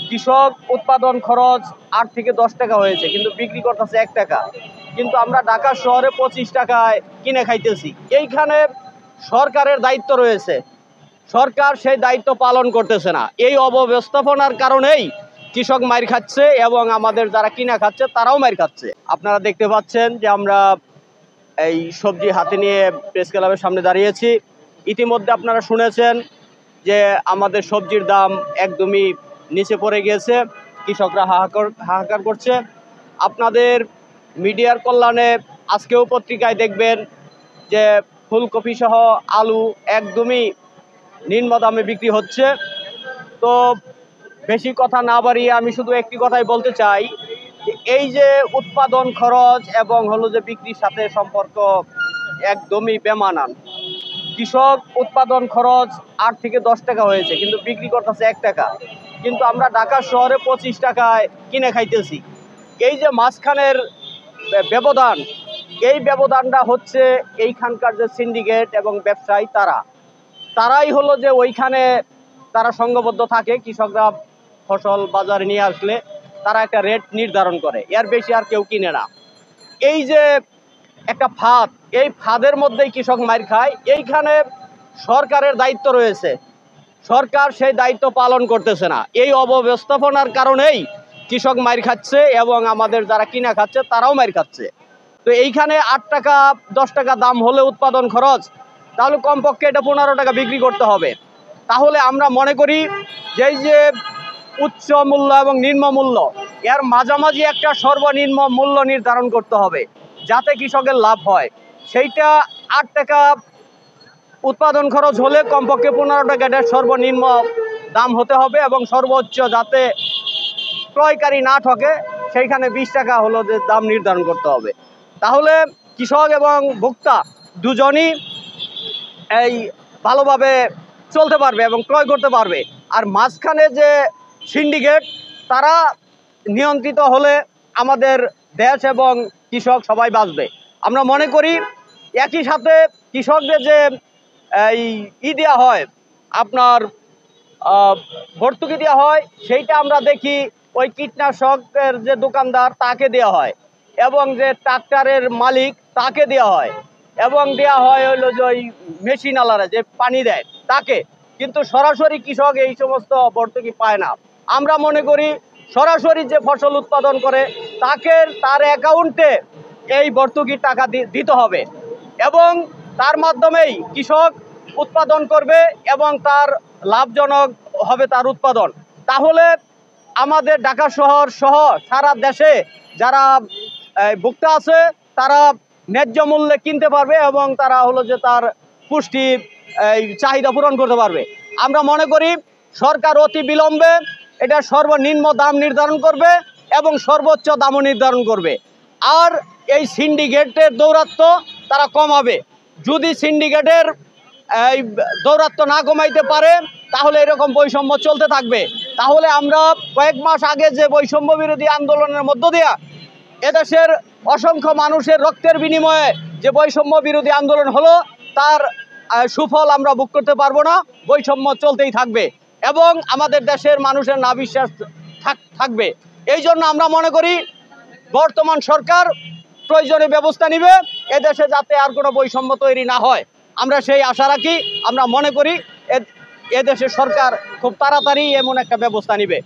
কৃষক উৎপাদন খরচ ৮ থেকে ১০ টাকা হয়েছে, কিন্তু বিক্রি করতেছে ১ টাকা। কিন্তু আমরা ঢাকা শহরে ২৫ টাকায় কিনে খাইতেছি। এইখানে সরকারের দায়িত্ব রয়েছে, সরকার সেই দায়িত্ব পালন করতেছে না। এই অব্যবস্থাপনার কারণেই কৃষক মাইর খাচ্ছে এবং আমাদের যারা কিনা খাচ্ছে তারাও মাইর খাচ্ছে। আপনারা দেখতে পাচ্ছেন যে আমরা এই সবজি হাতে নিয়ে প্রেস ক্লাবের সামনে দাঁড়িয়েছি। ইতিমধ্যে আপনারা শুনেছেন যে আমাদের সবজির দাম একদমই নিচে পড়ে গিয়েছে, কৃষকরা হাহাকার করছে। আপনাদের মিডিয়ার কল্যাণে আজকেও পত্রিকায় দেখবেন যে ফুলকপি সহ আলু একদমই নিম্ন দামে বিক্রি হচ্ছে। তো বেশি কথা না বাড়িয়ে আমি শুধু একটি কথাই বলতে চাই যে এই যে উৎপাদন খরচ এবং যে বিক্রির সাথে সম্পর্ক একদমই বেমানান। কৃষক উৎপাদন খরচ ৮ থেকে ১০ টাকা হয়েছে, কিন্তু বিক্রি করতেছে ১ টাকা। কিন্তু আমরা ঢাকা শহরে ২৫ টাকায় কিনে খাইতেছি। এই যে মাঝখানের ব্যবধান, এই ব্যবধানটা হচ্ছে এইখানকার যে সিন্ডিকেট এবং ব্যবসায়ী তারাই যে ওইখানে তারা সংঘবদ্ধ থাকে। কৃষকরা ফসল বাজারে নিয়ে আসলে তারা একটা রেট নির্ধারণ করে, এর বেশি আর কেউ কিনে না। এই যে একটা ফাঁদ, এই ফাঁদের মধ্যেই কৃষক মাইর খায়। এইখানে সরকারের দায়িত্ব রয়েছে, সরকার সেই দায়িত্ব পালন করতেছে না। এই অব্যবস্থাপনার কারণেই কৃষক মাইর খাচ্ছে এবং আমাদের যারা কিনা খাচ্ছে তারাও মাইর খাচ্ছে। তো এইখানে ৮ টাকা ১০ টাকা দাম হলে উৎপাদন খরচ, তাহলে কমপক্ষে এটা ১৫ টাকা বিক্রি করতে হবে। তাহলে আমরা মনে করি যে এই যে উচ্চ মূল্য এবং নিম্ন মূল্য, এর মাঝামাঝি একটা সর্বনিম্ন মূল্য নির্ধারণ করতে হবে যাতে কৃষকের লাভ হয়। সেইটা ৮ টাকা উৎপাদন খরচ হলে কমপক্ষে ১৫ টাকা এটা সর্বনিম্ন দাম হতে হবে এবং সর্বোচ্চ যাতে ক্রয়কারী না ঠকে সেইখানে ২০ টাকা যে দাম নির্ধারণ করতে হবে। তাহলে কৃষক এবং ভোক্তা দুজনই এই ভালোভাবে চলতে পারবে এবং ক্রয় করতে পারবে। আর মাঝখানে যে সিন্ডিকেট, তারা নিয়ন্ত্রিত হলে আমাদের দেশ এবং কৃষক সবাই বাঁচবে। আমরা মনে করি একই সাথে কৃষকদের যে দেওয়া হয়, আপনার ভর্তুকি দেওয়া হয়, সেইটা আমরা দেখি ওই কীটনাশকের যে দোকানদার তাকে দেওয়া হয় এবং যে ট্রাক্টরের মালিক তাকে দেওয়া হয় এবং দেওয়া হয় যে ওই মেশিনওয়ালারা যে পানি দেয় তাকে, কিন্তু সরাসরি কৃষক এই সমস্ত ভর্তুকি পায় না। আমরা মনে করি সরাসরি যে ফসল উৎপাদন করে তার অ্যাকাউন্টে এই ভর্তুকির টাকা দিতে হবে এবং তার মাধ্যমেই কৃষক উৎপাদন করবে এবং তার লাভজনক হবে তার উৎপাদন। তাহলে আমাদের ঢাকা শহর সহ সারা দেশে যারা ভোক্তা আছে তারা ন্যায্য মূল্যে কিনতে পারবে এবং তারা যে তার পুষ্টি চাহিদা পূরণ করতে পারবে। আমরা মনে করি সরকার অতি বিলম্বে এটা সর্বনিম্ন দাম নির্ধারণ করবে এবং সর্বোচ্চ দামও নির্ধারণ করবে। আর এই সিন্ডিকেটের দৌরাত্ম্য তারা কমাবে। যদি সিন্ডিকেটের এই দৌরাত্ম্য না কমাইতে পারে তাহলে এরকম বৈষম্য চলতে থাকবে। তাহলে আমরা কয়েক মাস আগে যে বৈষম্য বিরোধী আন্দোলনের মধ্য দিয়ে এদেশের অসংখ্য মানুষের রক্তের বিনিময়ে যে বৈষম্য বিরোধী আন্দোলন হলো, তার সুফল আমরা ভোগ করতে পারবো না। বৈষম্য চলতেই থাকবে এবং আমাদের দেশের মানুষের না বিশ্বাস থাকবে। এই জন্য আমরা মনে করি বর্তমান সরকার প্রয়োজনীয় ব্যবস্থা নিবে এদেশে যাতে আর কোনো বৈষম্য তৈরি না হয়। আমরা সেই আশা রাখি। আমরা মনে করি এদেশের সরকার খুব তাড়াতাড়ি এমন একটা ব্যবস্থা নিবে।